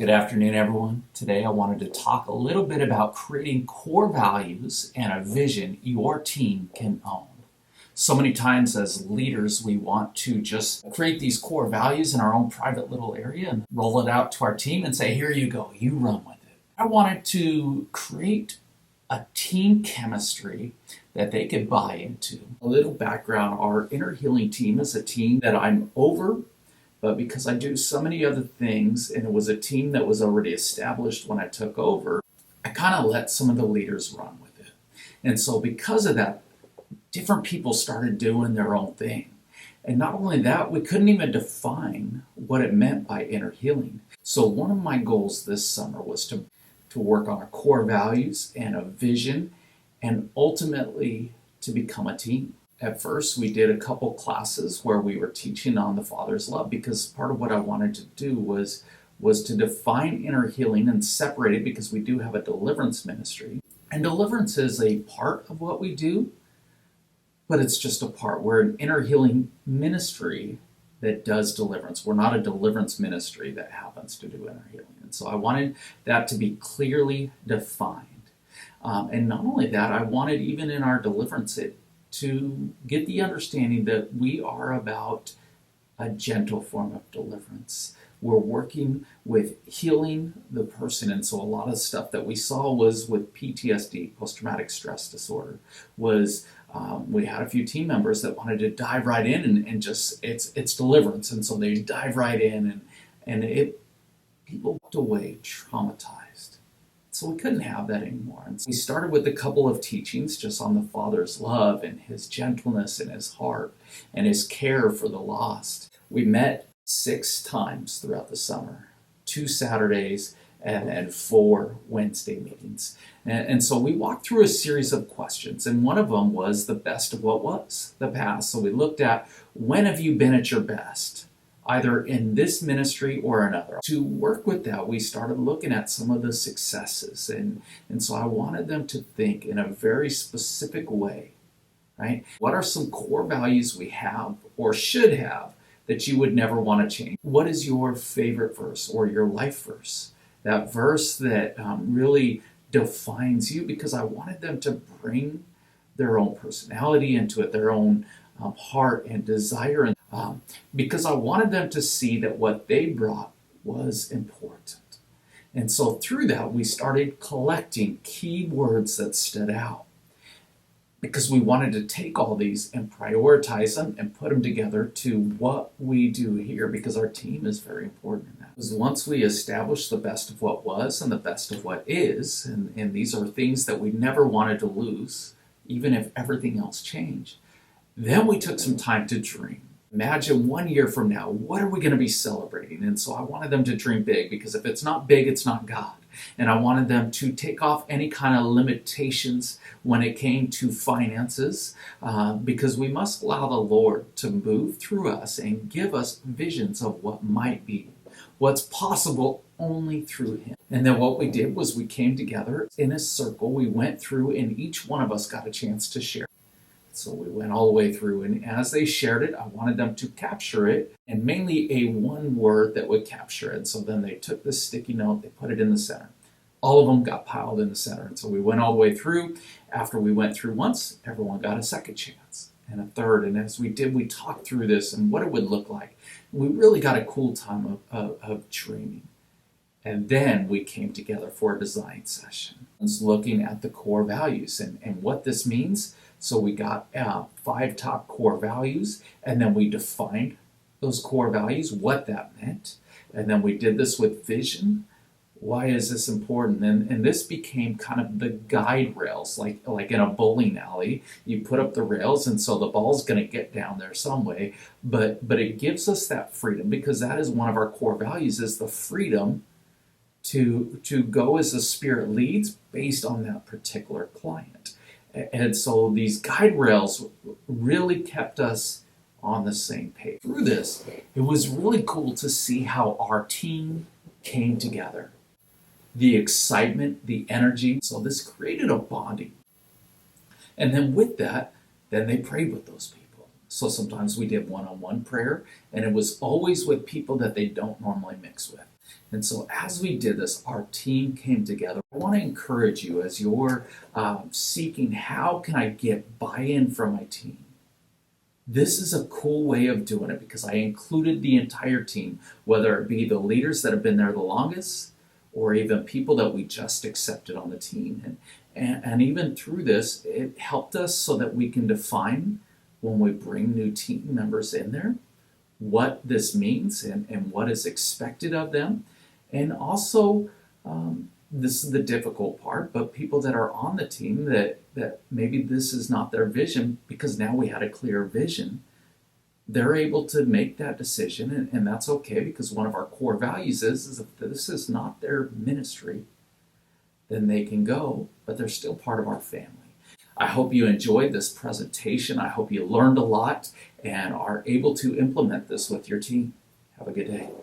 Good afternoon, everyone. Today I wanted to talk a little bit about creating core values and a vision your team can own. So many times as leaders, we want to just create these core values in our own private little area and roll it out to our team and say, here you go, you run with it. I wanted to create a team chemistry that they could buy into. A little background, our Inner Healing team is a team that I'm over, but because I do so many other things, and it was a team that was already established when I took over, I kind of let some of the leaders run with it. And so because of that, different people started doing their own thing. And not only that, we couldn't even define what it meant by inner healing. So one of my goals this summer was to work on our core values and a vision, and ultimately to become a team. At first, we did a couple classes where we were teaching on the Father's love, because part of what I wanted to do was to define inner healing and separate it, because we do have a deliverance ministry. And deliverance is a part of what we do, but it's just a part. We're an inner healing ministry that does deliverance. We're not a deliverance ministry that happens to do inner healing. And so I wanted that to be clearly defined. And not only that, I wanted, even in our deliverance, to get the understanding that we are about a gentle form of deliverance. We're working with healing the person. And so a lot of stuff that we saw was with PTSD, post-traumatic stress disorder, we had a few team members that wanted to dive right in and just, it's deliverance. And so they dive right in and people walked away traumatized. So we couldn't have that anymore. And so we started with a couple of teachings just on the Father's love and his gentleness and his heart and his care for the lost. We met 6 times throughout the summer, 2 Saturdays and 4 Wednesday meetings. And so we walked through a series of questions, and one of them was the best of what was, the past. So we looked at, when have you been at your best, either in this ministry or another? To work with that, we started looking at some of the successes. And so I wanted them to think in a very specific way, right? What are some core values we have or should have that you would never want to change? What is your favorite verse or your life verse? That verse that really defines you, because I wanted them to bring their own personality into it, their own heart and desire, because I wanted them to see that what they brought was important. And so through that, we started collecting key words that stood out, because we wanted to take all these and prioritize them and put them together to what we do here, because our team is very important in that. Because once we established the best of what was and the best of what is, and these are things that we never wanted to lose, even if everything else changed, then we took some time to dream. Imagine 1 year from now, what are we going to be celebrating? And so I wanted them to dream big, because if it's not big, it's not God. And I wanted them to take off any kind of limitations when it came to finances, because we must allow the Lord to move through us and give us visions of what might be, what's possible only through him. And then what we did was we came together in a circle. We went through, and each one of us got a chance to share. So we went all the way through, and as they shared it, I wanted them to capture it, and mainly a one word that would capture it. So then they took this sticky note, they put it in the center. All of them got piled in the center. And so we went all the way through. After we went through once, everyone got a second chance and a third. And as we did, we talked through this and what it would look like. We really got a cool time of dreaming. And then we came together for a design session. It's looking at the core values and what this means. So we got 5 top core values, and then we defined those core values, what that meant. And then we did this with vision. Why is this important? And this became kind of the guide rails, like in a bowling alley. You put up the rails, and so the ball's going to get down there some way. But it gives us that freedom, because that is one of our core values, is the freedom to go as the Spirit leads based on that particular client. And so these guide rails really kept us on the same page. Through this, it was really cool to see how our team came together. The excitement, the energy. So this created a bonding. And then with that, then they prayed with those people. So sometimes we did one-on-one prayer, and it was always with people that they don't normally mix with. And so, as we did this, our team came together. I want to encourage you as you're seeking, how can I get buy in from my team? This is a cool way of doing it because I included the entire team, whether it be the leaders that have been there the longest or even people that we just accepted on the team. And even through this, it helped us so that we can define when we bring new team members in there what this means and what is expected of them. And also, this is the difficult part, but people that are on the team that maybe this is not their vision, because now we had a clear vision, they're able to make that decision, and that's okay, because one of our core values is if this is not their ministry, then they can go, but they're still part of our family. I hope you enjoyed this presentation. I hope you learned a lot and are able to implement this with your team. Have a good day.